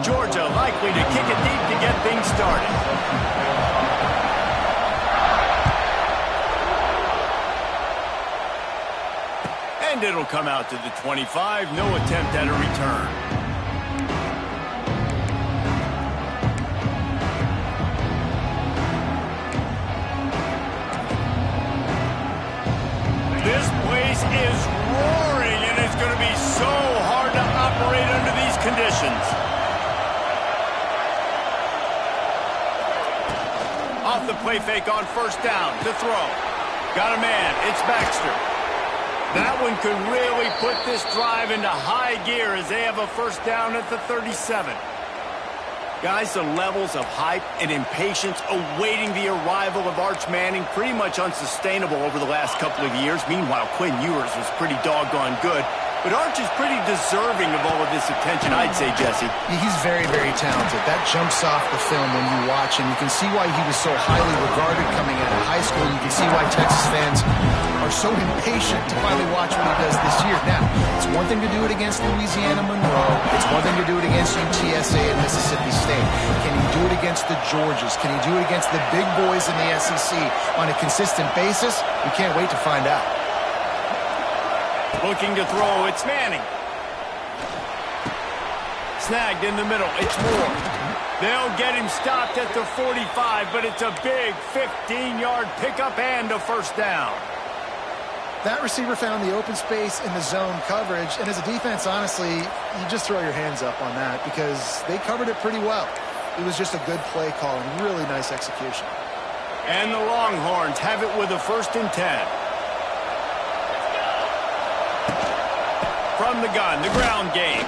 Georgia likely to kick it deep to get things started. And it'll come out to the 25. No attempt at a return. This place is roaring, and it's going to be so hard to operate under these conditions. Off the play fake on first down to throw. Got a man. It's Baxter. That one could really put this drive into high gear as they have a first down at the 37. Guys, the levels of hype and impatience awaiting the arrival of Arch Manning pretty much unsustainable over the last couple of years. Meanwhile, Quinn Ewers was pretty doggone good. But Arch is pretty deserving of all of this attention, I'd say, Jesse. He's very, very talented. That jumps off the film when you watch him. You can see why he was so highly regarded coming out of high school. You can see why Texas fans are so impatient to finally watch what he does this year. Now, it's one thing to do it against Louisiana Monroe. It's one thing to do it against UTSA and Mississippi State. Can he do it against the Georgias? Can he do it against the big boys in the SEC on a consistent basis? We can't wait to find out. Looking to throw, it's Manning. Snagged in the middle, it's Moore. They'll get him stopped at the 45, but it's a big 15-yard pickup and a first down. That receiver found the open space in the zone coverage, and as a defense, honestly, you just throw your hands up on that because they covered it pretty well. It was just a good play call and really nice execution. And the Longhorns have it with a 1st and 10. From the gun, the ground game.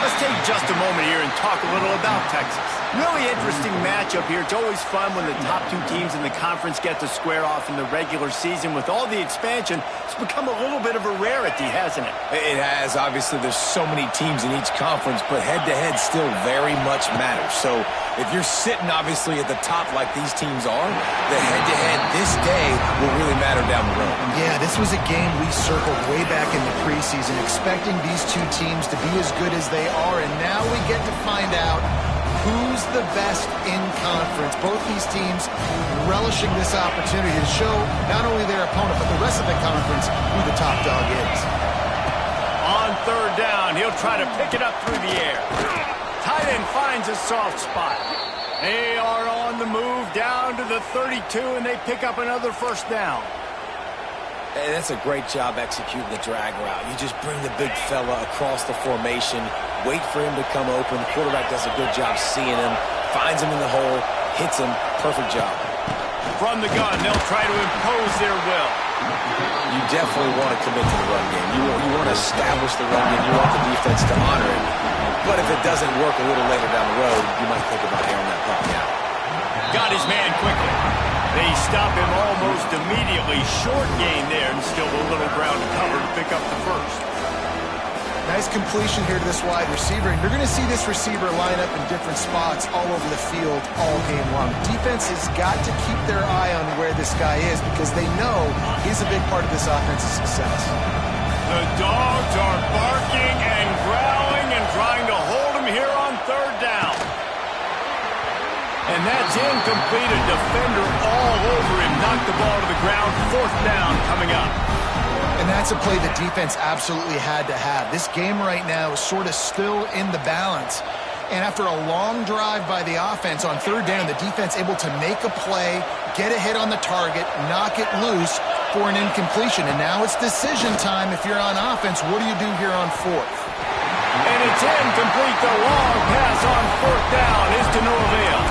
Let's take just a moment here and talk a little about Texas. Really interesting matchup here. It's always fun when the top two teams in the conference get to square off in the regular season. With all the expansion, it's become a little bit of a rarity, hasn't it? It has. Obviously, there's so many teams in each conference, but head-to-head still very much matters. So if you're sitting, obviously, at the top like these teams are, the head-to-head this day will really matter down the road. Yeah, this was a game we circled way back in the preseason, expecting these two teams to be as good as they are, and now we get to find out who's the best in conference. Both these teams relishing this opportunity to show not only their opponent, but the rest of the conference who the top dog is. On 3rd down, he'll try to pick it up through the air. Tight end finds a soft spot. They are on the move down to the 32, and they pick up another first down. And that's a great job executing the drag route. You just bring the big fella across the formation, wait for him to come open. The quarterback does a good job seeing him, finds him in the hole, hits him. Perfect job. From the gun, they'll try to impose their will. You definitely want to commit to the run game. You want to establish the run game. You want the defense to honor it. But if it doesn't work a little later down the road, you might think about airing that puck out. Got his man quickly. They stop him almost immediately. Short gain there, and still a little ground to cover to pick up the first. Nice completion here to this wide receiver, and you're going to see this receiver line up in different spots all over the field all game long. Defense has got to keep their eye on where this guy is because they know he's a big part of this offense's success. The dogs are barking and growling and trying to hold him here on 3rd down. And that's incomplete. A defender all over him. Knocked the ball to the ground. 4th down coming up. And that's a play the defense absolutely had to have. This game right now is sort of still in the balance. And after a long drive by the offense on 3rd down, the defense able to make a play, get a hit on the target, knock it loose for an incompletion. And now it's decision time if you're on offense. What do you do here on 4th? And it's incomplete. The long pass on 4th down is to no avail.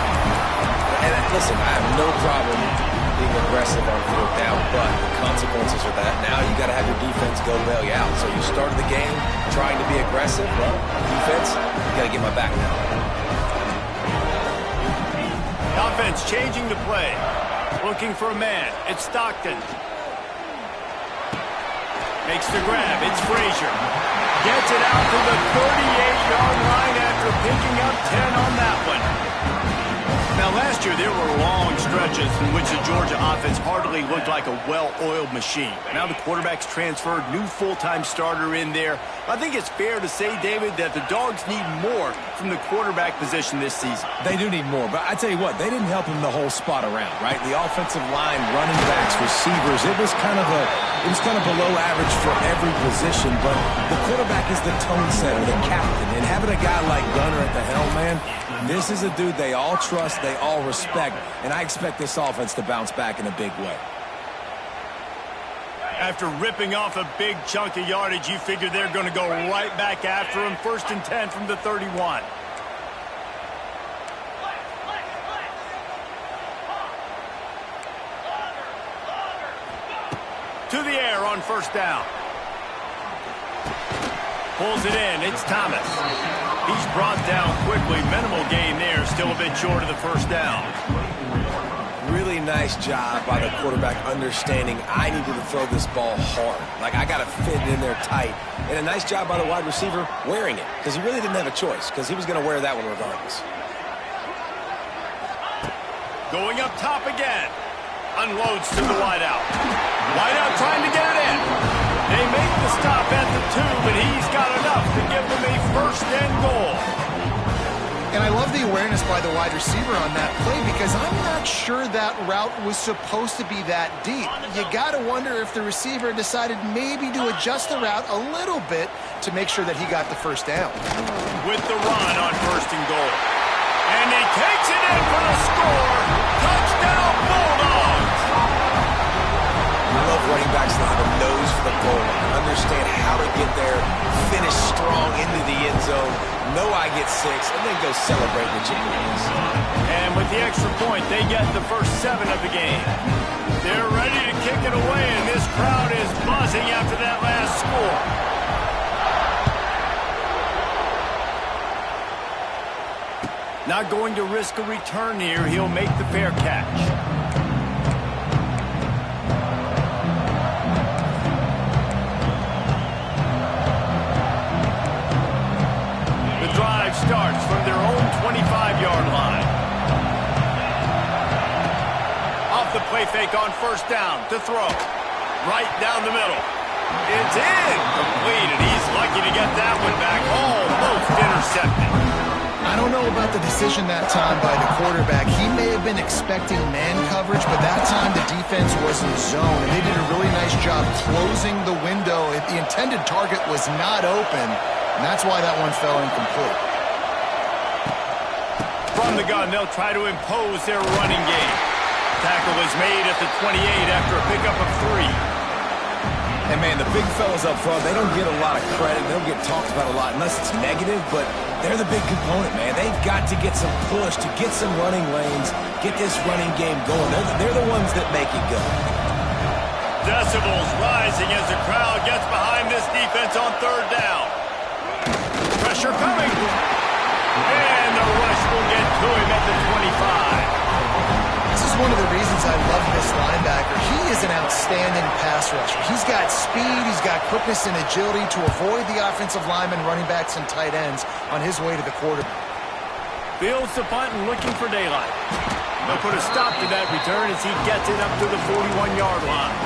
And listen, I have no problem being aggressive on 4th down, but the consequences are that now you got to have your defense go bail you out. So you started the game trying to be aggressive. Well, defense, you got to get my back now. Offense changing the play. Looking for a man. It's Stockton. Makes the grab. It's Frazier. Gets it out to the 38-yard line after picking up 10 on that one. Now, Now, last year, there were long stretches in which the Georgia offense hardly looked like a well-oiled machine. Now the quarterback's transferred, new full-time starter in there. I think it's fair to say, David, that the Dogs need more from the quarterback position this season. They do need more, but I tell you what, they didn't help him the whole spot around, right? The offensive line, running backs, receivers, it was kind of below average for every position, but the quarterback is the tone setter, the captain, and having a guy like Gunner at the helm, man, this is a dude they all trust, they all respect, and I expect this offense to bounce back in a big way. After ripping off a big chunk of yardage, you figure they're going to go right back after him. 1st and 10 from the 31. To the air on 1st down. Pulls it in. It's Thomas. He's brought down quickly. Minimal gain there. Still a bit short of the 1st down. Really nice job by the quarterback understanding I needed to throw this ball hard. Like, I got to fit it in there tight. And a nice job by the wide receiver wearing it, because he really didn't have a choice, because he was going to wear that one regardless. Going up top again. Unloads to the wideout. Wideout trying to get in. They make the stop at the 2, but he's got enough to give them a 1st and goal. And I love the awareness by the wide receiver on that play, because I'm not sure that route was supposed to be that deep. You got to wonder if the receiver decided maybe to adjust the route a little bit to make sure that he got the 1st down. With the run on 1st and goal. And he takes it in for the score. Touchdown, Bulldogs! I love running backs that have a nose for the goal line, understand how to get there, finish strong into the end zone, know I get 6, and then go celebrate with Chicago. And with the extra point, they get the first 7 of the game. They're ready to kick it away, and this crowd is buzzing after that last score. Not going to risk a return here. He'll make the fair catch. The drive starts from their own 25-yard line. Off the play fake on 1st down to throw. Right down the middle. It's incomplete, and he's lucky to get that one back. Almost intercepted. I don't know about the decision that time by the quarterback. He may have been expecting man coverage, but that time the defense was in zone, and they did a really nice job closing the window. The intended target was not open, and that's why that one fell incomplete. From the gun, they'll try to impose their running game. Tackle is made at the 28 after a pickup of 3. And, man, the big fellas up front, they don't get a lot of credit. They don't get talked about a lot unless it's negative, but they're the big component, man. They've got to get some push, to get some running lanes, get this running game going. They're the ones that make it go. Decibels rising as the crowd gets behind this defense on 3rd down. Pressure coming. And the rush will get to him at the 25. This is one of the reasons I love this linebacker. He is an outstanding pass rusher. He's got speed, he's got quickness and agility to avoid the offensive linemen, running backs, and tight ends on his way to the quarterback. Fields the punt and looking for daylight. They'll put a stop to that return as he gets it up to the 41-yard line.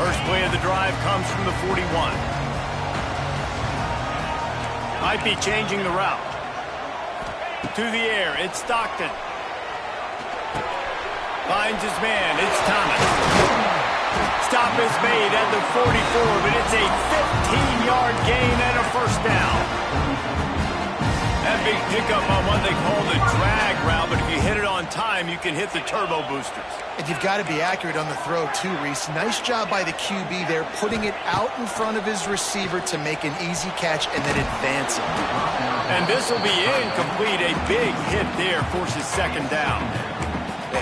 First play of the drive comes from the 41. Might be changing the route. To the air, it's Stockton. Finds his man, it's Thomas. Stop is made at the 44, but it's a 15-yard gain and a 1st down. That big pickup on what they call the drag route, but if you hit it on time, you can hit the turbo boosters. And you've got to be accurate on the throw, too, Reese. Nice job by the QB there, putting it out in front of his receiver to make an easy catch and then advance it. And this will be incomplete. A big hit there forces 2nd down.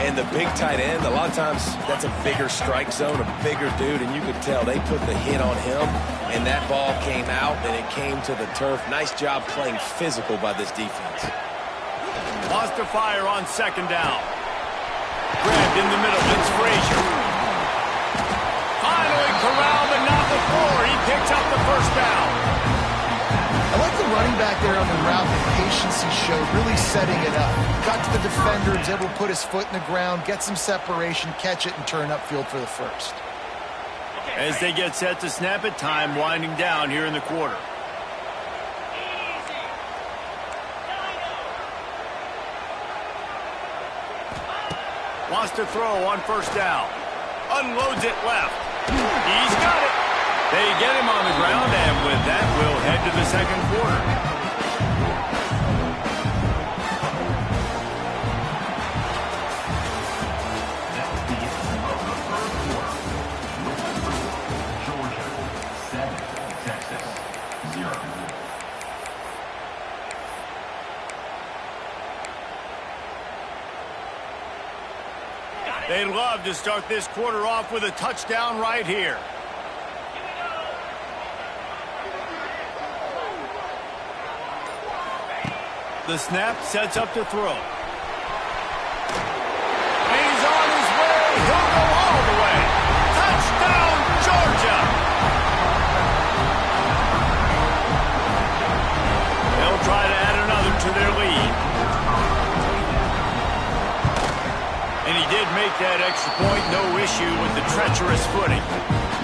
And the big tight end, a lot of times that's a bigger strike zone, a bigger dude, and you could tell they put the hit on him, and that ball came out, and it came to the turf. Nice job playing physical by this defense. Lost to fire on 2nd down. Grabbed in the middle, it's Frazier. Finally corralled, but not before. He picks up the 1st down. running back there on the route, the patience he showed, really setting it up. Got to the defender, was able to put his foot in the ground, get some separation, catch it, and turn upfield for the first. As they get set to snap it, time winding down here in the quarter. Wants to throw on first down. Unloads it left. He's got it. They get him on the ground, and with that, we'll head to the second quarter. They'd love to start this quarter off with a touchdown right here. The snap sets up to throw. And he's on his way. He'll go all the way. Touchdown, Georgia! They'll try to add another to their lead. And he did make that extra point, no issue with the treacherous footing.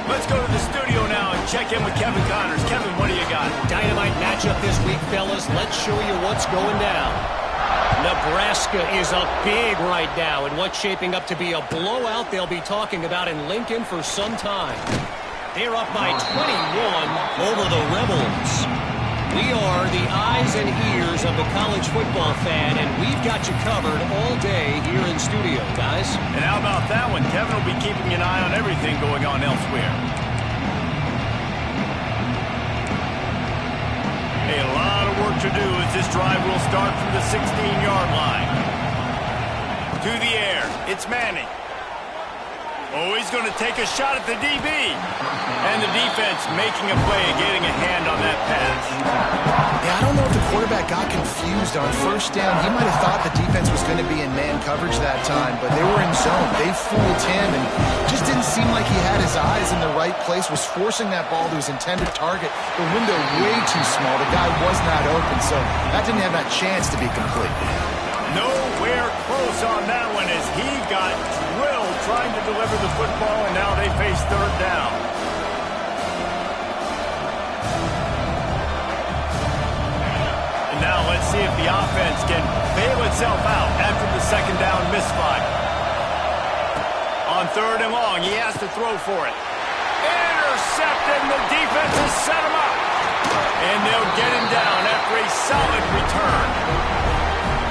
Let's go to the studio now and check in with Kevin Connors. Kevin, what do you got? Dynamite matchup this week, fellas. Let's show you what's going down. Nebraska is up big right now in what's shaping up to be a blowout they'll be talking about in Lincoln for some time. They're up by 21 over the Rebels. We are the eyes and ears of the college football fan, and we've got you covered all day here in studio, guys. And how about that one? Kevin will be keeping an eye on everything going on elsewhere. A lot of work to do as this drive will start from the 16-yard line. To the air, it's Manning. Oh, he's going to take a shot at the DB. And the defense making a play, getting a hand on that pass. Yeah, I don't know if the quarterback got confused on first down. He might have thought the defense was going to be in man coverage that time, but they were in zone. They fooled him and just didn't seem like he had his eyes in the right place, was forcing that ball to his intended target. The window way too small. The guy was not open, so that didn't have that chance to be complete. Nowhere close on that one as he got drilled trying to deliver the football, and now they face third down. And now let's see if the offense can bail itself out after the second down misfire. On third and long, he has to throw for it. Intercepted, and the defense has set him up. And they'll get him down after a solid return.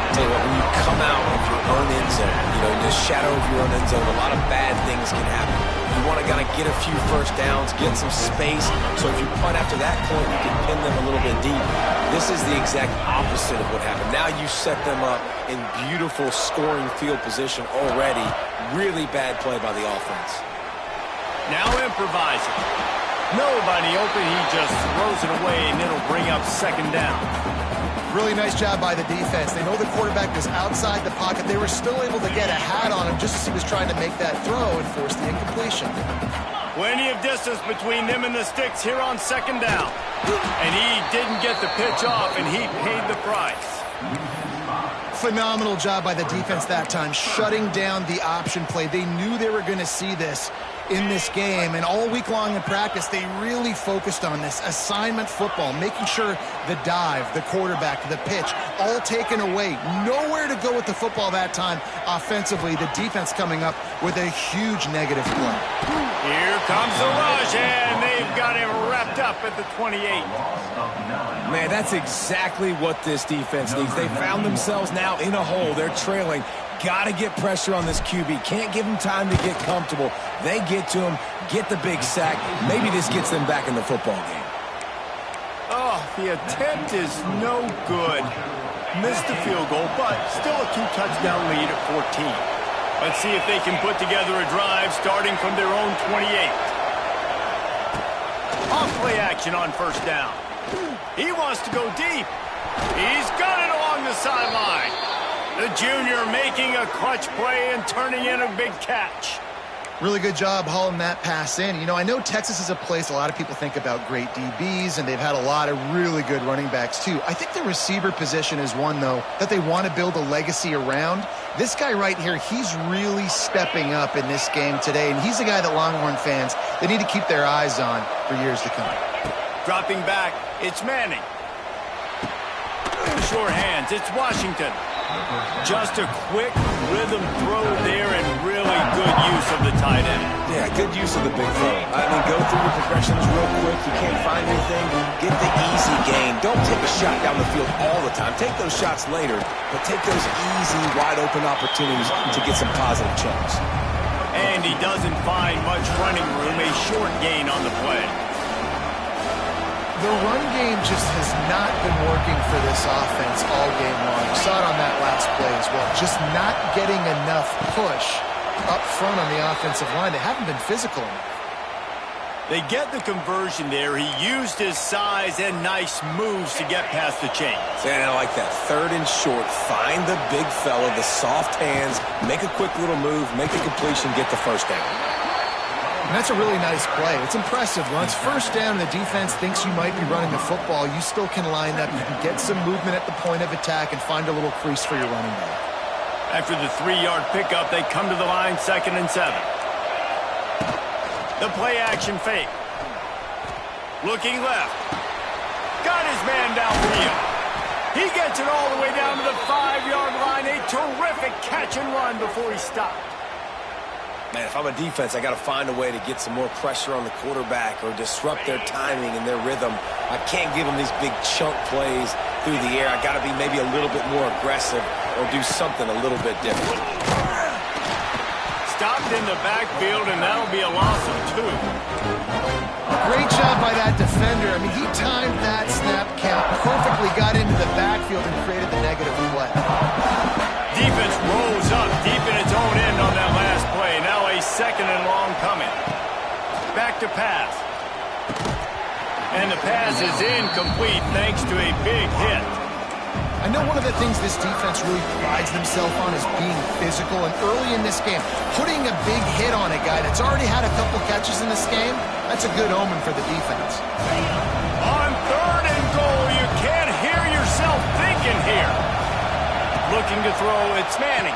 Tell you what, when you come out of your own end zone, in the shadow of your own end zone, a lot of bad things can happen. You want to kind of get a few first downs, get some space, so if you punt after that point, you can pin them a little bit deep. This is the exact opposite of what happened. Now you set them up in beautiful scoring field position already. Really bad play by the offense. Now improvising. Nobody open, he just throws it away, and it'll bring up second down. Really nice job by the defense. They know the quarterback was outside the pocket. They were still able to get a hat on him just as he was trying to make that throw and force the incompletion. Plenty of distance between them and the sticks here on second down. And he didn't get the pitch off, and he paid the price. Phenomenal job by the defense that time, shutting down the option play. They knew they were going to see this in this game, and all week long in practice, they really focused on this assignment football, making sure the dive, the quarterback, the pitch, all taken away. Nowhere to go with the football that time offensively. The defense coming up with a huge negative play. Here comes the rush, and they've got him wrapped up at the 28. Man, that's exactly what this defense needs. They found themselves now in a hole. They're trailing. Got to get pressure on this QB. Can't give him time to get comfortable. They get to him, get the big sack. Maybe this gets them back in the football game. Oh, the attempt is no good. Missed the field goal, but still a two-touchdown lead at 14. Let's see if they can put together a drive starting from their own 28. Off-play action on first down. He wants to go deep. He's got it along the sideline. The junior making a clutch play and turning in a big catch. Really good job hauling that pass in. You know, I know Texas is a place a lot of people think about great DBs, and they've had a lot of really good running backs too. I think the receiver position is one, though, that they want to build a legacy around. This guy right here, he's really stepping up in this game today, and he's the guy that Longhorn fans, they need to keep their eyes on for years to come. Dropping back, it's Manning. Short hands, it's Washington. Just a quick rhythm throw there and really good use of the tight end. Yeah, good use of the big throw. I mean, go through your progressions real quick. You can't find anything. Get the easy gain. Don't take a shot down the field all the time. Take those shots later, but take those easy, wide-open opportunities to get some positive chunks. And he doesn't find much running room. A short gain on the play. The run game just has not been working for this offense all game long. You saw it on that last play as well. Just not getting enough push up front on the offensive line. They haven't been physical enough. They get the conversion there. He used his size and nice moves to get past the chains. And I like that. Third and short. Find the big fella, the soft hands. Make a quick little move. Make the completion. Get the first down. And that's a really nice play. It's impressive. Once first down, the defense thinks you might be running the football. You still can line up. You can get some movement at the point of attack and find a little crease for your running back. After the 3-yard pickup, they come to the line, 2nd and 7. The play-action fake. Looking left. Got his man downfield. He gets it all the way down to the 5-yard line. A terrific catch and run before he stopped. Man, if I'm a defense, I got to find a way to get some more pressure on the quarterback or disrupt their timing and their rhythm. I can't give them these big chunk plays through the air. I got to be maybe a little bit more aggressive or do something a little bit different. Stopped in the backfield, and that'll be a loss of 2. Great job by that defender. I mean, he timed that snap count perfectly, got into the backfield and created the negative play. Defense rolls up deep in its own end on that last play. Now a 2nd and long coming. Back to pass. And the pass is incomplete thanks to a big hit. I know one of the things this defense really prides themselves on is being physical. And early in this game, putting a big hit on a guy that's already had a couple catches in this game, that's a good omen for the defense. On 3rd and goal, you can't hear yourself thinking here. Looking to throw, it's Manning.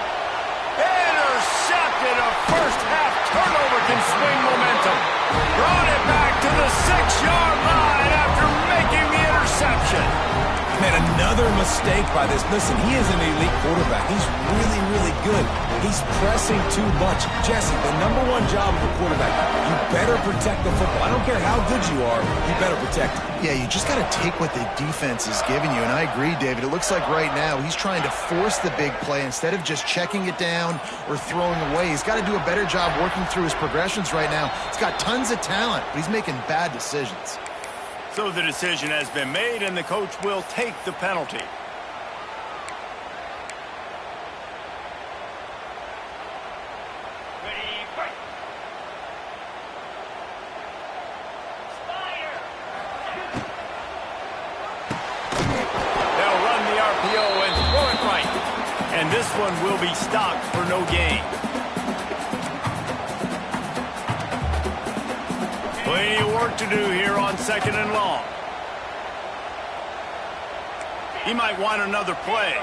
Intercepted. A first-half turnover can swing momentum. Brought it back to the 6-yard line after making the interception. Man, another mistake by this. Listen, he is an elite quarterback. He's really, really good. He's pressing too much. Jesse, the #1 job of a quarterback, you better protect the football. I don't care how good you are, you better protect it. Yeah, you just got to take what the defense is giving you. And I agree, David. It looks like right now he's trying to force the big play instead of just checking it down or throwing away. He's got to do a better job working through his progressions right now. He's got tons of talent, but he's making bad decisions. So the decision has been made, and the coach will take the penalty. They'll run the RPO and throw it right. And this one will be stopped for no gain. Plenty of work to do here on 2nd and long. He might want another play.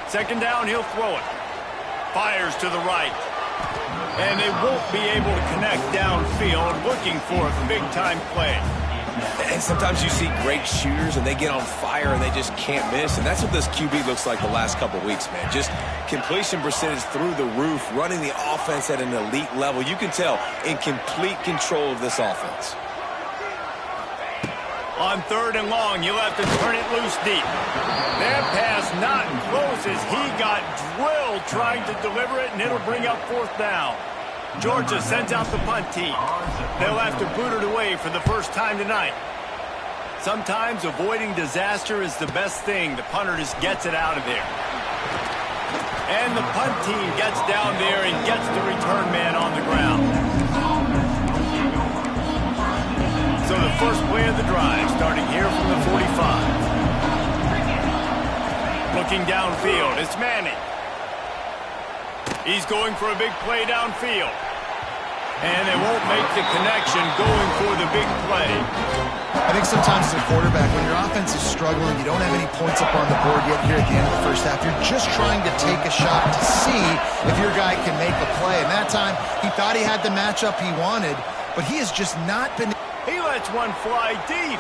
2nd down, he'll throw it. Fires to the right. And they won't be able to connect downfield, looking for a big-time play. And sometimes you see great shooters and they get on fire and they just can't miss. And that's what this QB looks like the last couple weeks, man. Just completion percentage through the roof, running the offense at an elite level. You can tell in complete control of this offense. On 3rd and long, you'll have to turn it loose deep. That pass not close as he got drilled trying to deliver it, and it'll bring up 4th down. Georgia sends out the punt team. They'll have to boot it away for the first time tonight. Sometimes avoiding disaster is the best thing. The punter just gets it out of there. And the punt team gets down there and gets the return man on the ground. So the first play of the drive starting here from the 45. Looking downfield, it's Manning. He's going for a big play downfield. And they won't make the connection going for the big play. I think sometimes as a quarterback, when your offense is struggling, you don't have any points up on the board yet here at the end of the first half. You're just trying to take a shot to see if your guy can make a play. And that time, he thought he had the matchup he wanted, but he has just not been... He lets one fly deep.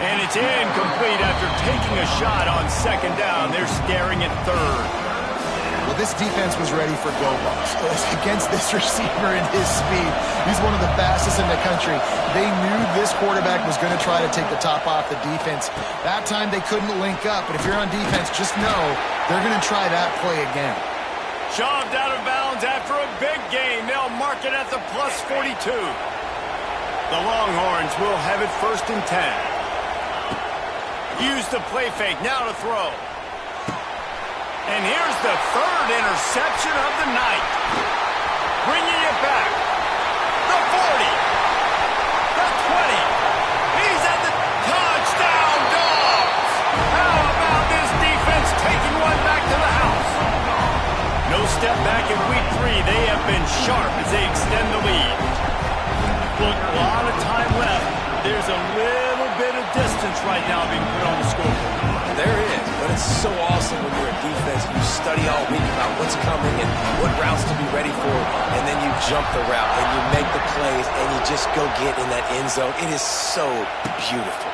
And it's incomplete after taking a shot on second down. They're staring at third. Well, this defense was ready for go balls against this receiver and his speed. He's one of the fastest in the country. They knew this quarterback was going to try to take the top off the defense. That time they couldn't link up, but if you're on defense, just know they're going to try that play again. Shoved out of bounds after a big gain. They'll mark it at the plus 42. The Longhorns will have it 1st and 10. Use the play fake, now to throw. And here's the 3rd interception of the night. Bringing it back. The 40. The 20. He's at the touchdown, Dogs. How about this defense taking one back to the house? No step back in week 3. They have been sharp as they extend the lead. Look, a lot of time left. There's a little bit of distance right now being put on the scoreboard. There is, but it's so awesome when you're a defense and you study all week about what's coming and what routes to be ready for, and then you jump the route and you make the plays and you just go get in that end zone. It is so beautiful.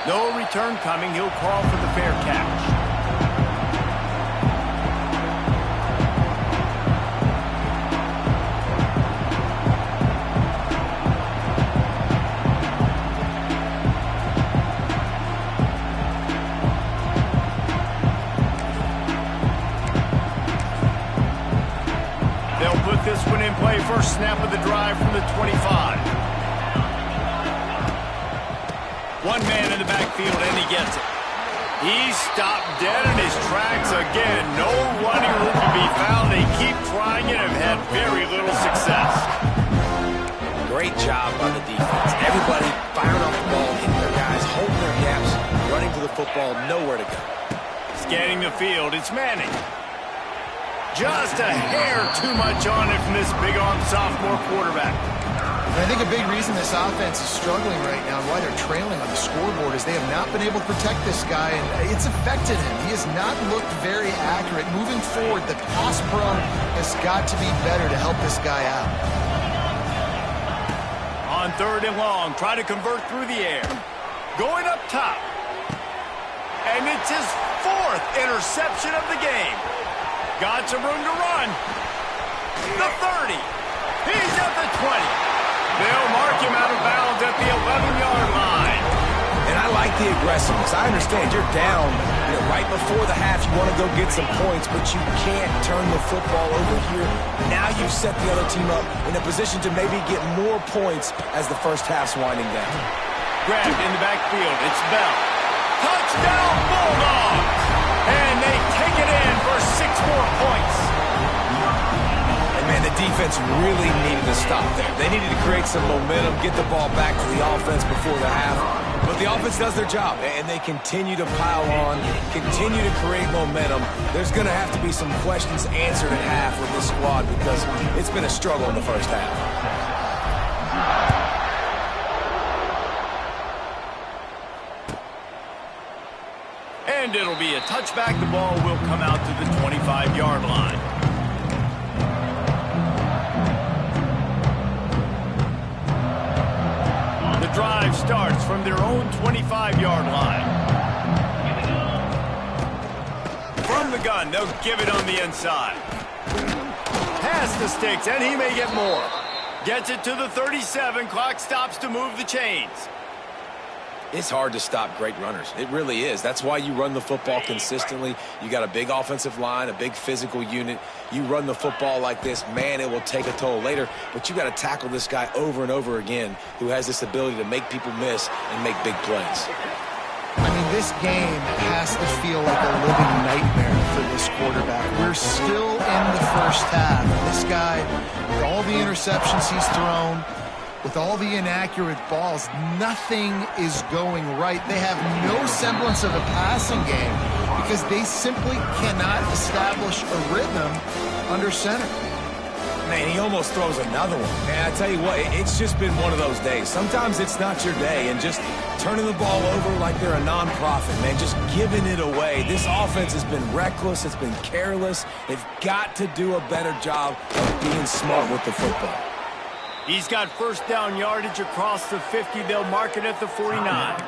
No return coming. He'll call for the fair catch. This one in play, first snap of the drive from the 25. One man in the backfield, and he gets it. He's stopped dead in his tracks again. No running room to be found. They keep trying it and have had very little success. Great job by the defense. Everybody firing off the ball, hitting their guys, holding their gaps, running to the football, nowhere to go. Scanning the field, it's Manning. Just a hair too much on it from this big-armed sophomore quarterback. And I think a big reason this offense is struggling right now and why they're trailing on the scoreboard is they have not been able to protect this guy, and it's affected him. He has not looked very accurate. Moving forward, the pass pro has got to be better to help this guy out. On 3rd and long, try to convert through the air. Going up top. And it's his 4th interception of the game. Got some room to run. The 30. He's at the 20. They'll mark him out of bounds at the 11-yard line. And I like the aggressiveness. I understand you're down right before the half. You want to go get some points, but you can't turn the football over here. Now you've set the other team up in a position to maybe get more points as the first half's winding down. Grabbed in the backfield. It's Bell. Touchdown, Bulldogs! And they take it in for 6 more points. And, man, the defense really needed to stop there. They needed to create some momentum, get the ball back to the offense before the half. But the offense does their job, and they continue to pile on, continue to create momentum. There's going to have to be some questions answered at half with this squad because it's been a struggle in the first half. And it'll be a touchback. The ball will come out to the 25-yard line. The drive starts from their own 25-yard line. From the gun, they'll give it on the inside. Past the sticks, and he may get more. Gets it to the 37. Clock stops to move the chains. It's hard to stop great runners. It really is. That's why you run the football consistently. You got a big offensive line, a big physical unit. You run the football like this, man, it will take a toll later. But you got to tackle this guy over and over again who has this ability to make people miss and make big plays. I mean, this game has to feel like a living nightmare for this quarterback. We're still in the first half. This guy, with all the interceptions he's thrown, with all the inaccurate balls, nothing is going right. They have no semblance of a passing game because they simply cannot establish a rhythm under center. Man, he almost throws another one. Man, I tell you what, it's just been one of those days. Sometimes it's not your day, and just turning the ball over like they're a nonprofit, man, just giving it away. This offense has been reckless. It's been careless. They've got to do a better job of being smart with the football. He's got first down yardage across the 50. They'll mark it at the 49.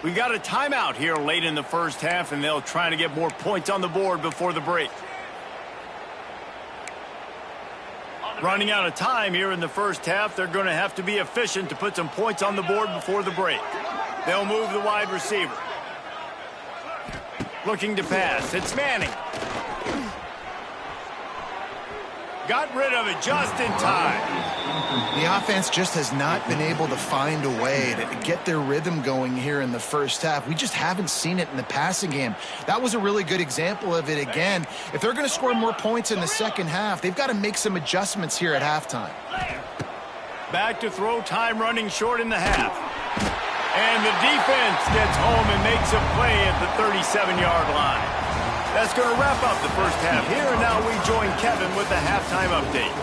We got a timeout here late in the first half, and they'll try to get more points on the board before the break. Running out of time here in the first half. They're going to have to be efficient to put some points on the board before the break. They'll move the wide receiver. Looking to pass. It's Manning. Got rid of it just in time. The offense just has not been able to find a way to get their rhythm going here in the first half. We just haven't seen it in the passing game. That was a really good example of it again. If they're going to score more points in the second half, they've got to make some adjustments here at halftime. Back to throw, time running short in the half. And the defense gets home and makes a play at the 37-yard line. That's going to wrap up the first half here, and now we join Kevin with the halftime update.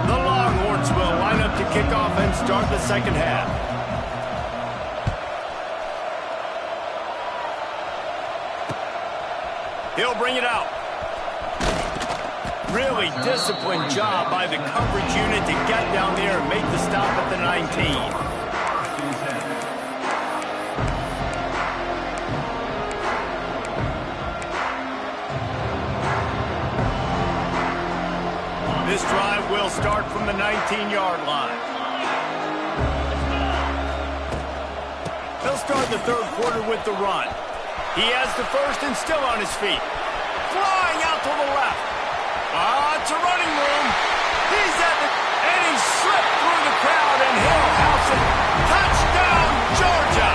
The Longhorns will line up to kick off and start the second half. He'll bring it out. Really disciplined job by the coverage unit to get down there and make the stop at the 19. This drive will start from the 19-yard line. They'll start the third quarter with the run. He has the first and still on his feet. Flying out to the left. It's a running room. He's at the... And he slipped through the crowd, and he'll house it. Touchdown, Georgia!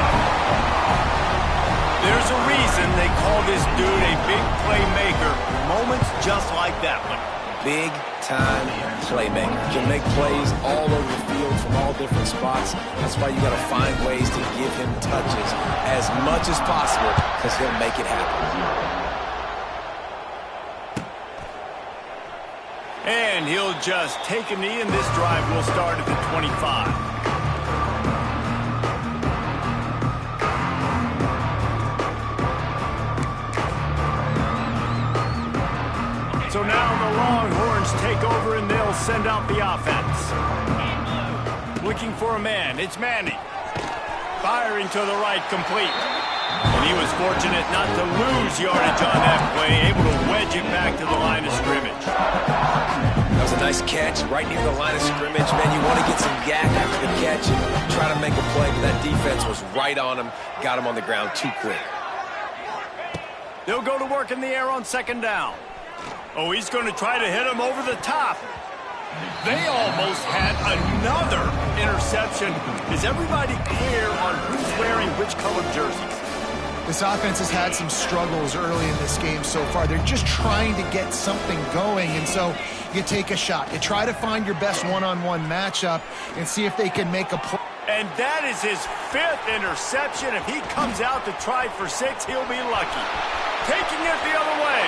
There's a reason they call this dude a big playmaker. Moments just like that one. Big-time playmaker. Can make plays all over the field from all different spots. That's why you got to find ways to give him touches as much as possible, because he'll make it happen. And he'll just take a knee, and this drive will start at the 25. So now the Longhorns take over, and they'll send out the offense. Looking for a man. It's Manning. Firing to the right, complete. And he was fortunate not to lose yardage on that play, able to wedge it back to the line of scrimmage. That was a nice catch right near the line of scrimmage. Man, you want to get some yak after the catch and try to make a play, but that defense was right on him, got him on the ground too quick. They'll go to work in the air on second down. Oh, he's going to try to hit him over the top. They almost had another interception. Is everybody clear on who's wearing which colored jerseys? This offense has had some struggles early in this game so far. They're just trying to get something going, and so you take a shot. You try to find your best one-on-one matchup and see if they can make a play. And that is his 5th interception. If he comes out to try for 6, he'll be lucky. Taking it the other way.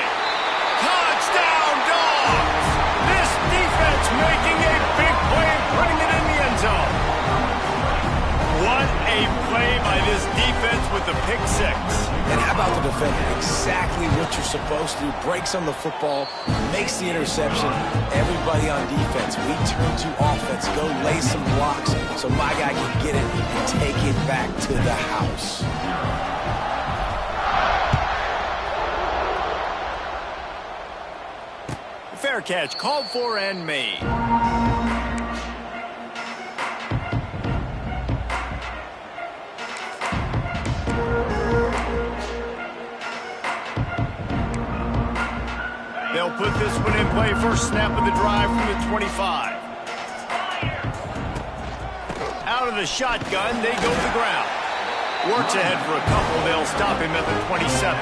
Touchdown, Dogs! This defense making a big play and putting it in the end zone. What a play by this defense with the pick 6. And how about the defender? Exactly what you're supposed to do. Breaks on the football, makes the interception. Everybody on defense, we turn to offense. Go lay some blocks so my guy can get it and take it back to the house. Fair catch, called for and made. They'll put this one in play. First snap of the drive from the 25. Out out of the shotgun, they go to the ground. Works ahead for a couple. They'll stop him at the 27.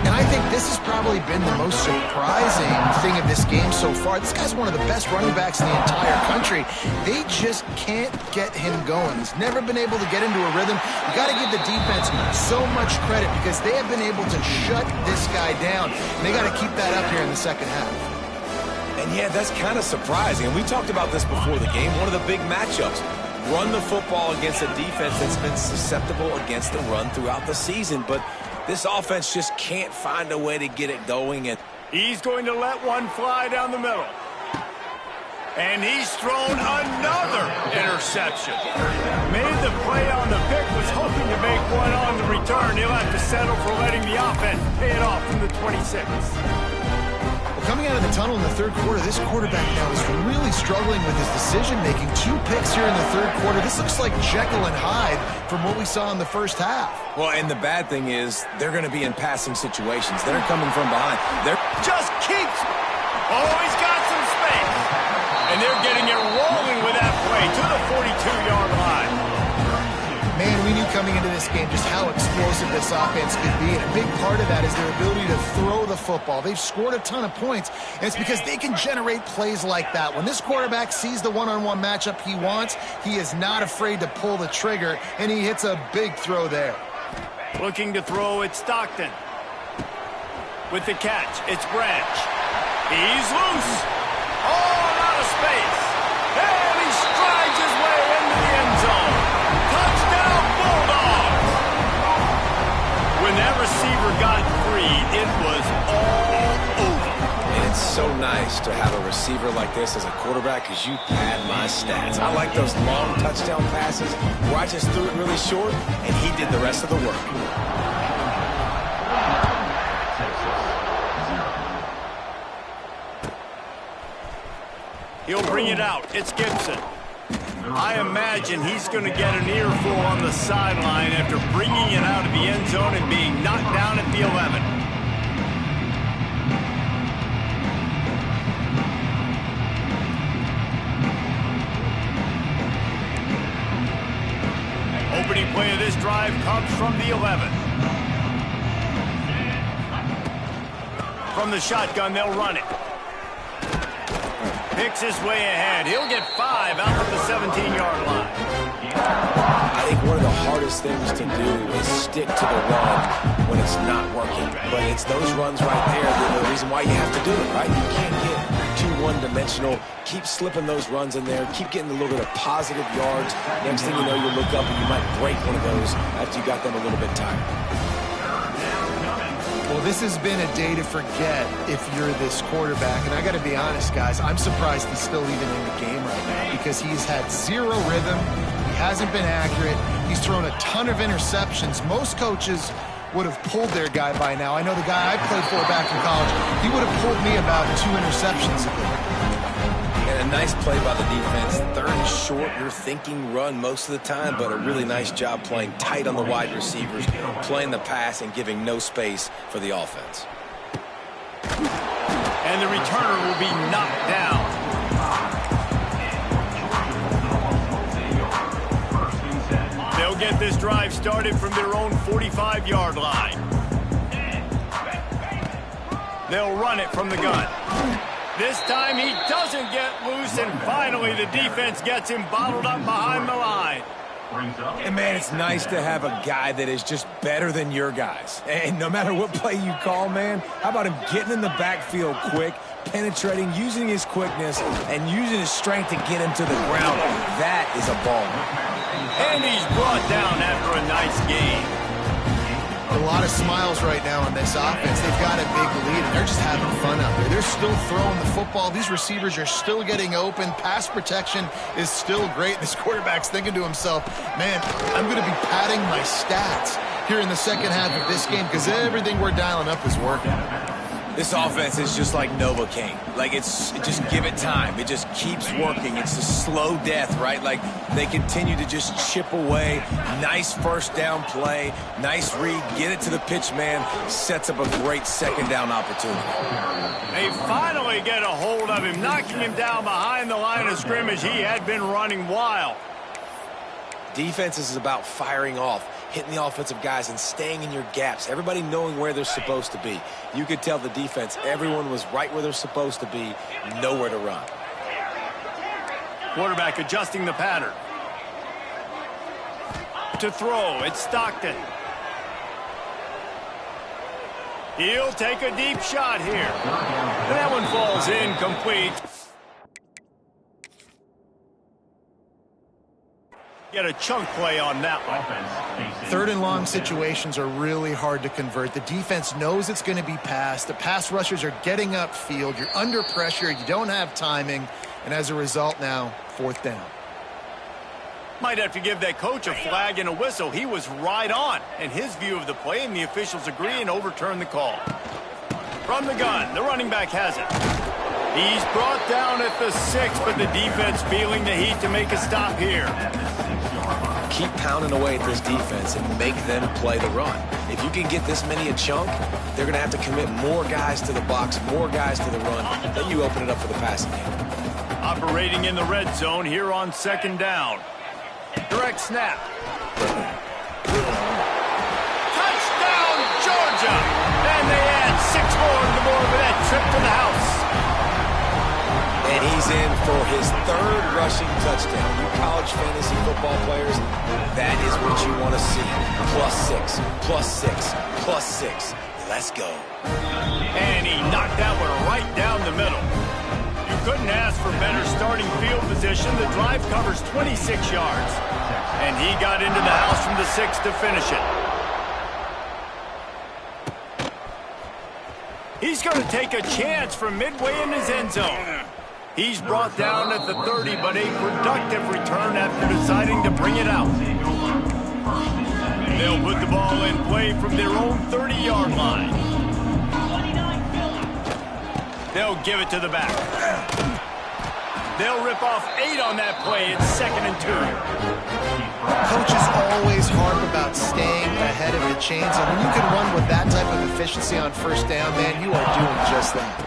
And I think this has probably been the most surprising thing of this game so far. This guy's one of the best running backs in the entire country. They just can't get him going. He's never been able to get into a rhythm. You got to give the defense so much credit because they have been able to shut this guy down. And they got to keep that up here in the second half. And yeah, that's kind of surprising. And we talked about this before the game. One of the big matchups. Run the football against a defense that's been susceptible against the run throughout the season. But this offense just can't find a way to get it going. And he's going to let one fly down the middle. And he's thrown another interception. Made the play on the pick, was hoping to make one on the return. He'll have to settle for letting the offense pay it off from the 26. Coming out of the tunnel in the third quarter, this quarterback now is really struggling with his decision-making. 2 picks here in the third quarter. This looks like Jekyll and Hyde from what we saw in the first half. Well, and the bad thing is they're going to be in passing situations. They're coming from behind. They're just keeps. Oh, he's got some space. And they're getting it rolling with that play to the 42-yard line. Man, we knew coming into this game just how explosive this offense could be, and a big part of that is their ability to throw the football. They've scored a ton of points, and it's because they can generate plays like that. When this quarterback sees the one-on-one matchup he wants, he is not afraid to pull the trigger, and he hits a big throw there. Looking to throw, it's Stockton. With the catch, it's Branch. He's loose. Oh, out of space. And he strides his way into the end zone. Touchdown, Bulldogs! When that receiver got free, it was all over. And it's so nice to have a receiver like this as a quarterback because you pad my stats. I like those long touchdown passes where I just threw it really short and he did the rest of the work. He'll bring it out. It's Gibson. I imagine he's going to get an earful on the sideline after bringing it out of the end zone and being knocked down at the 11. Opening play of this drive comes from the 11. From the shotgun, they'll run it. Picks his way ahead. He'll get 5 out of the 17-yard line. I think one of the hardest things to do is stick to the run when it's not working. But it's those runs right there that are the reason why you have to do it, right? You can't get too one-dimensional. Keep slipping those runs in there. Keep getting a little bit of positive yards. Next thing you know, you look up and you might break one of those after you got them a little bit tired. Well, this has been a day to forget if you're this quarterback. And I got to be honest, guys, I'm surprised he's still even in the game right now because he's had zero rhythm. He hasn't been accurate. He's thrown a ton of interceptions. Most coaches would have pulled their guy by now. I know the guy I played for back in college, he would have pulled me about 2 interceptions ago. And a nice play by the defense. Third and short, you're thinking run most of the time, but a really nice job playing tight on the wide receivers, playing the pass and giving no space for the offense. And the returner will be knocked down. They'll get this drive started from their own 45-yard line. They'll run it from the gun. This time he doesn't get loose, and finally the defense gets him bottled up behind the line. And, man, it's nice to have a guy that is just better than your guys. And no matter what play you call, man, how about him getting in the backfield quick, penetrating, using his quickness, and using his strength to get him to the ground. That is a ball. And he's brought down after a nice game. A lot of smiles right now in this offense. They've got a big lead, and they're just having fun out there. They're still throwing the football. These receivers are still getting open. Pass protection is still great. This quarterback's thinking to himself, man, I'm going to be padding my stats here in the second half of this game because everything we're dialing up is working. This offense is just like Novocaine. Like, it's just give it time. It just keeps working. It's a slow death, right? Like, they continue to just chip away. Nice first down play. Nice read. Get it to the pitch man. Sets up a great second down opportunity. They finally get a hold of him, knocking him down behind the line of scrimmage. He had been running wild. Defense is about firing off, hitting the offensive guys, and staying in your gaps. Everybody knowing where they're supposed to be. You could tell the defense, everyone was right where they're supposed to be, nowhere to run. Quarterback adjusting the pattern. To throw, it's Stockton. He'll take a deep shot here. And that one falls incomplete. Get a chunk play on that one. Third and long situations are really hard to convert. The defense knows it's going to be passed. The pass rushers are getting upfield. You're under pressure. You don't have timing. And as a result now, fourth down. Might have to give that coach a flag and a whistle. He was right on in his view of the play, and the officials agree and overturn the call. From the gun, the running back has it. He's brought down at the 6, but the defense feeling the heat to make a stop here. Keep pounding away at this defense and make them play the run. If you can get this many a chunk, they're going to have to commit more guys to the box, more guys to the run. Then you open it up for the passing game. Operating in the red zone here on second down. Direct snap. Touchdown, Georgia! And they add 6 more to the board for that trip to the house. And he's in for his 3rd rushing touchdown. You college fantasy football players, that is what you want to see. +6, +6, +6. Let's go. And he knocked that one right down the middle. You couldn't ask for better starting field position. The drive covers 26 yards. And he got into the house from the 6 to finish it. He's going to take a chance from midway in his end zone. He's brought down at the 30, but a productive return after deciding to bring it out. They'll put the ball in play from their own 30-yard line. They'll give it to the back. They'll rip off 8 on that play. It's 2nd and 2. Coach is always hard about staying ahead of the chains, and when you can run with that type of efficiency on first down, man, you are doing just that.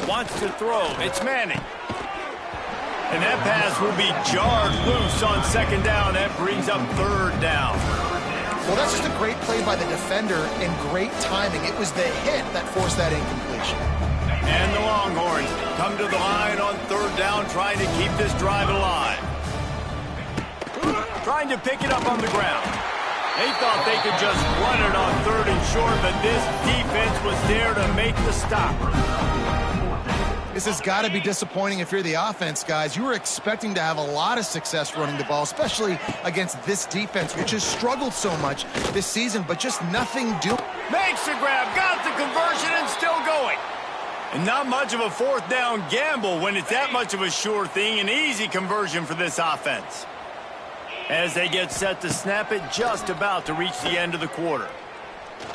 Wants to throw. It's Manning. And that pass will be jarred loose on second down. That brings up third down. Well, that's just a great play by the defender and great timing. It was the hit that forced that incompletion. And the Longhorns come to the line on third down, trying to keep this drive alive. Trying to pick it up on the ground. They thought they could just run it on 3rd and short, but this defense was there to make the stop. This has got to be disappointing if you're the offense, guys. You were expecting to have a lot of success running the ball, especially against this defense, which has struggled so much this season, but just nothing doing. Makes the grab, got the conversion, and still going. And not much of a fourth down gamble when it's that much of a sure thing. An easy conversion for this offense. As they get set to snap it, just about to reach the end of the quarter.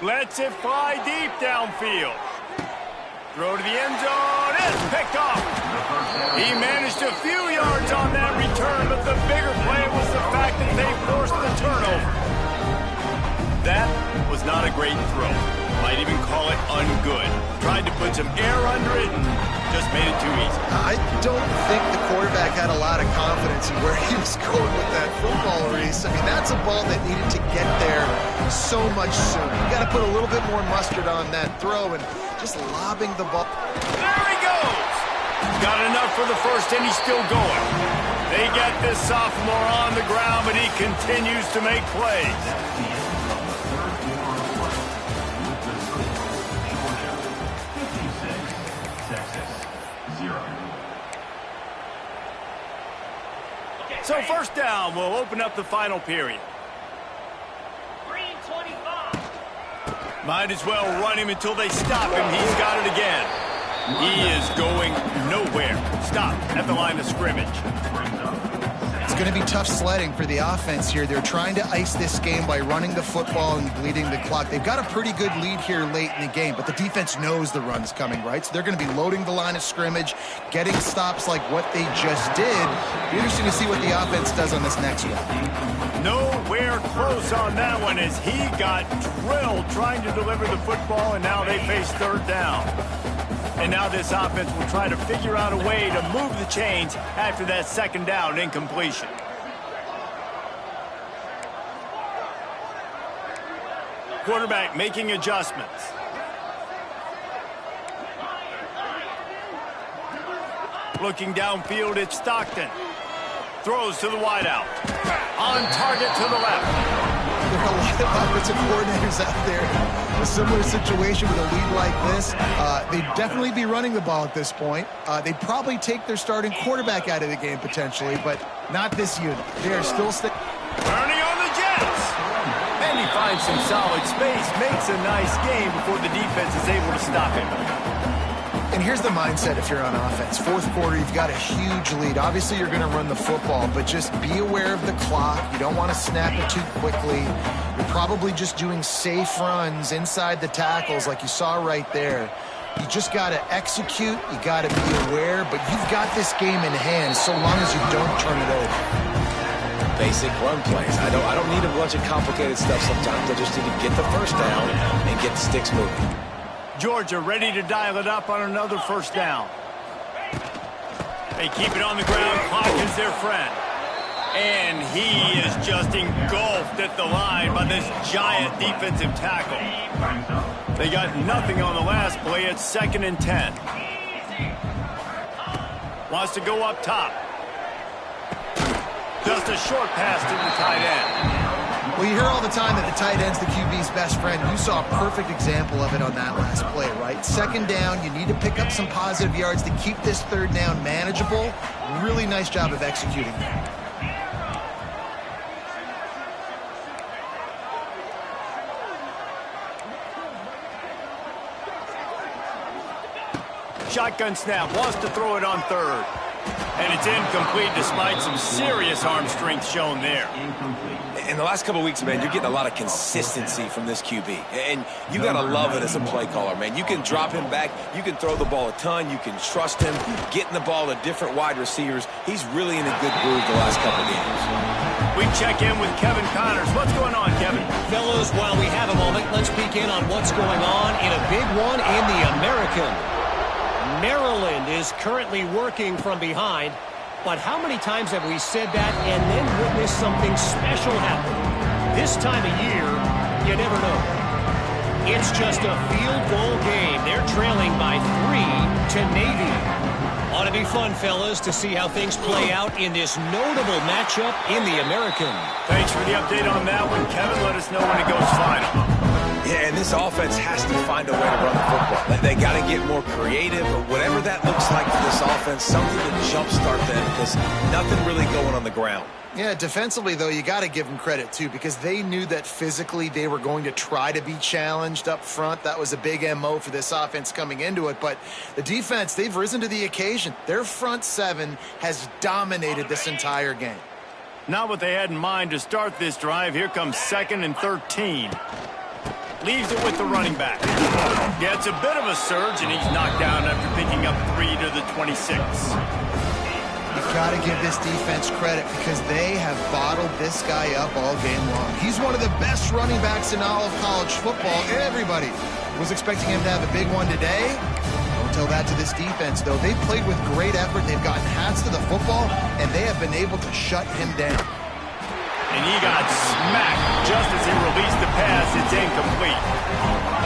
Lets it fly deep downfield. Throw to the end zone. It's picked off. He managed a few yards on that return, but the bigger play was the fact that they forced the turnover. That was not a great throw. Might even call it ungood. Tried to put some air under it and just made it too easy. I don't think the quarterback had a lot of confidence in where he was going with that football, Reese. I mean, that's a ball that needed to get there so much sooner. You got to put a little bit more mustard on that throw and just lobbing the ball. There he goes. Got enough for the first, and he's still going. They get this sophomore on the ground, but he continues to make plays. So first down will open up the final period. 3:25. Might as well run him until they stop him. He's got it again. He is going nowhere. Stop at the line of scrimmage. It's going to be tough sledding for the offense here. They're trying to ice this game by running the football and bleeding the clock. They've got a pretty good lead here late in the game, but the defense knows the run's coming, right? So they're going to be loading the line of scrimmage, getting stops like what they just did. Be interesting to see what the offense does on this next one. Nowhere close on that one as he got drilled trying to deliver the football, and now they face third down. And now this offense will try to figure out a way to move the chains after that second down incompletion. Quarterback making adjustments. Looking downfield, it's Stockton. Throws to the wideout. On target to the left. There are a lot of offensive coordinators out there in a similar situation with a lead like this. They'd definitely be running the ball at this point. They'd probably take their starting quarterback out of the game potentially, but not this unit. They are still Turning on the Jets. And he finds some solid space, makes a nice game before the defense is able to stop him. And here's the mindset if you're on offense. Fourth quarter, you've got a huge lead. Obviously, you're going to run the football, but just be aware of the clock. You don't want to snap it too quickly. You're probably just doing safe runs inside the tackles like you saw right there. You just got to execute. You got to be aware, but you've got this game in hand so long as you don't turn it over. Basic run plays. I don't need a bunch of complicated stuff sometimes. I just need to get the first down and get the sticks moving. Georgia ready to dial it up on another first down. They keep it on the ground. Clock is their friend. And he is just engulfed at the line by this giant defensive tackle. They got nothing on the last play. It's 2nd and 10. Wants to go up top. Just a short pass to the tight end. Well, you hear all the time that the tight end's the QB's best friend. You saw a perfect example of it on that last play, right? 2nd down, you need to pick up some positive yards to keep this 3rd down manageable. Really nice job of executing there. Shotgun snap, wants to throw it on 3rd. And it's incomplete despite some serious arm strength shown there. In the last couple of weeks, man, you're getting a lot of consistency from this QB. And you got to love it as a play caller, man. You can drop him back. You can throw the ball a ton. You can trust him. Getting the ball to different wide receivers. He's really in a good groove the last couple of games. We check in with Kevin Connors. What's going on, Kevin? Fellas, while we have a moment, let's peek in on what's going on in a big one in the American. Maryland is currently working from behind. But how many times have we said that and then witnessed something special happen? This time of year, you never know. It's just a field goal game. They're trailing by 3 to Navy. Ought to be fun, fellas, to see how things play out in this notable matchup in the American. Thanks for the update on that one, Kevin. Let us know when it goes final. Yeah, and this offense has to find a way to run the football. They got to get more creative, or whatever that looks like for this offense, something to jumpstart them because nothing really going on the ground. Yeah, defensively, though, you got to give them credit, too, because they knew that physically they were going to try to be challenged up front. That was a big MO for this offense coming into it. But the defense, they've risen to the occasion. Their front 7 has dominated this entire game. Not what they had in mind to start this drive. Here comes 2nd and 13. Leaves it with the running back. Gets a bit of a surge, and he's knocked down after picking up 3 to the 26. You've got to give this defense credit because they have bottled this guy up all game long. He's one of the best running backs in all of college football. Everybody was expecting him to have a big one today. Don't tell that to this defense, though. They've played with great effort. They've gotten hats to the football, and they have been able to shut him down. And he got smacked just as he released the pass. It's incomplete.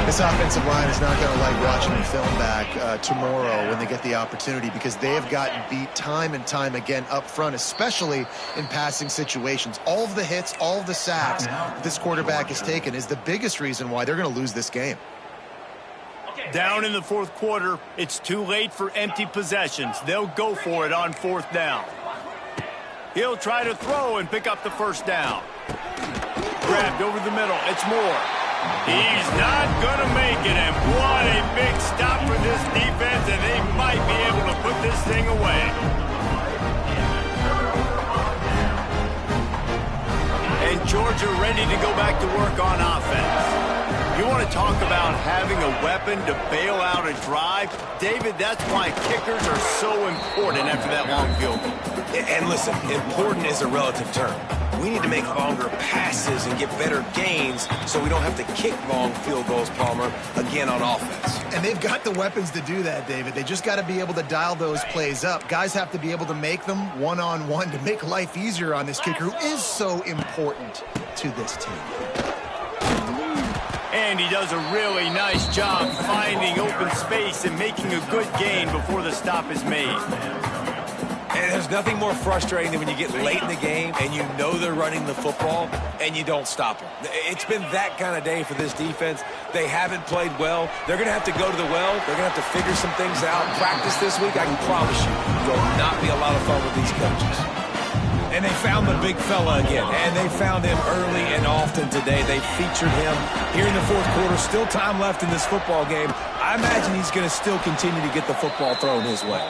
This offensive line is not going to like watching the film back tomorrow when they get the opportunity because they have gotten beat time and time again up front, especially in passing situations. All of the hits, all of the sacks that this quarterback has taken is the biggest reason why they're going to lose this game. Down in the 4th quarter, it's too late for empty possessions. They'll go for it on 4th down. He'll try to throw and pick up the first down. Grabbed over the middle. It's Moore. He's not going to make it, and what a big stop for this defense, and they might be able to put this thing away. And Georgia ready to go back to work on offense. You want to talk about having a weapon to bail out a drive? David, that's why kickers are so important after that long field goal. And listen, important is a relative term. We need to make longer passes and get better gains so we don't have to kick long field goals, Palmer, again on offense. And they've got the weapons to do that, David. They just got to be able to dial those plays up. Guys have to be able to make them one-on-one to make life easier on this kicker who is so important to this team. And he does a really nice job finding open space and making a good gain before the stop is made. And there's nothing more frustrating than when you get late in the game and you know they're running the football and you don't stop them. It's been that kind of day for this defense. They haven't played well. They're going to have to go to the well. They're going to have to figure some things out. Practice this week, I can promise you, will not be a lot of fun with these coaches. And they found the big fella again, and they found him early and often today. They featured him here in the fourth quarter. Still time left in this football game. I imagine he's going to still continue to get the football thrown his way.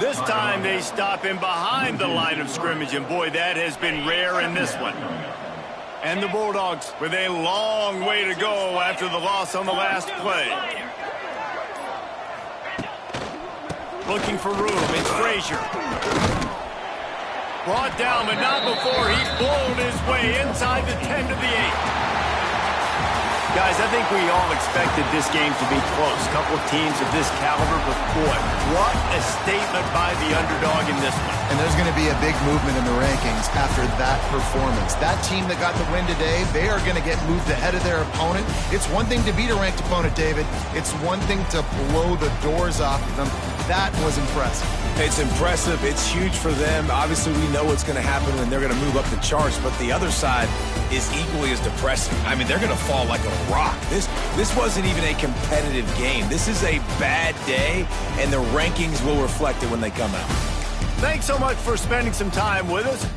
This time they stop him behind the line of scrimmage, and boy, that has been rare in this one. And the Bulldogs with a long way to go after the loss on the last play. Looking for room, it's Frazier. Brought down, but not before he blown his way inside the 10 to the 8. Guys, I think we all expected this game to be close. A couple of teams of this caliber, but boy, what a statement by the underdog in this one. And there's going to be a big movement in the rankings after that performance. That team that got the win today, they are going to get moved ahead of their opponent. It's one thing to beat a ranked opponent, David. It's one thing to blow the doors off of them. That was impressive. It's impressive. It's huge for them. Obviously, we know what's going to happen when they're going to move up the charts, but the other side is equally as depressing. I mean, they're going to fall like a rock. This wasn't even a competitive game. This is a bad day, and the rankings will reflect it when they come out. Thanks so much for spending some time with us.